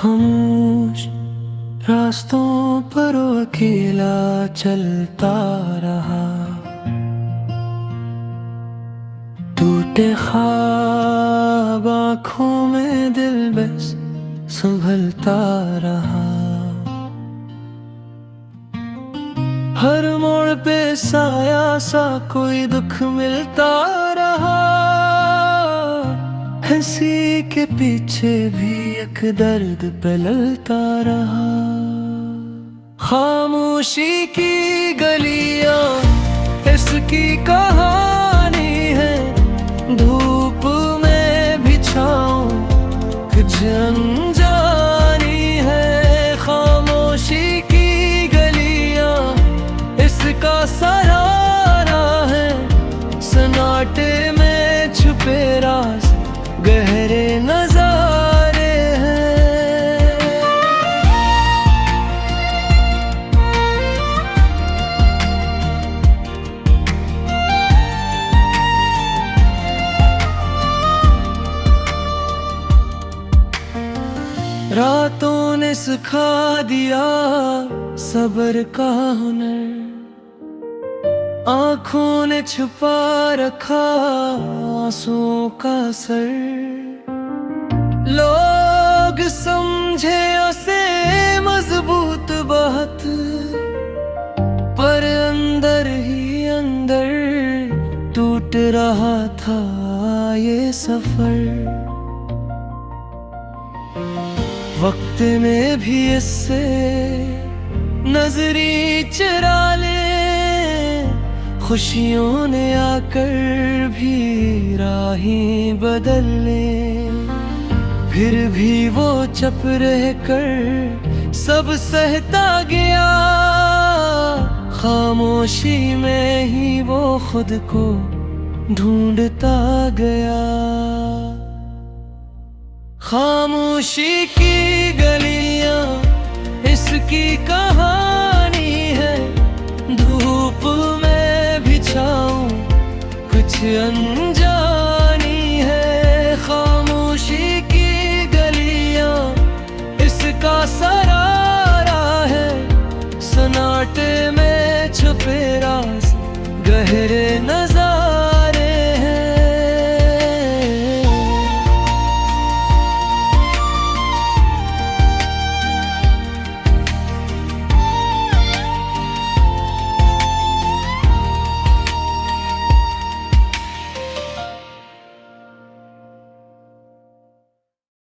खामोश रास्तों पर वो अकेला चलता रहा। टूटे ख्वाब आँखों में दिल बस संभलता रहा। हर मोड़ पे साया सा कोई दुख मिलता रहा। हंसी के पीछे भी एक दर्द पलता रहा। खामोशी की गलियां इसकी कहानी है। धूप में भी छाँव कुछ अनजानी है। खामोशी की गलियां इसका सहारा है। सन्नाटे में छुपे राज गहरे नजारे हैं। रातों ने सिखा दिया सब्र का हुनर। आँखों ने छुपा रखा आंसुओं का सर। लोग समझे उसे मजबूत बहुत, पर अंदर ही अंदर टूट रहा था ये सफर। वक्त ने भी इससे नजरी चुरा ले। खुशियों ने आकर भी राहें बदल ले। फिर भी वो चुप रह कर सब सहता गया। खामोशी में ही वो खुद को ढूंढता गया। खामोशी की गलियां इसकी कहानी है। धूप में भी छाँव कुछ अनजानी है। खामोशी की गलियां इसका सहारा है। सन्नाटे में छुपे राज गहरे नज़र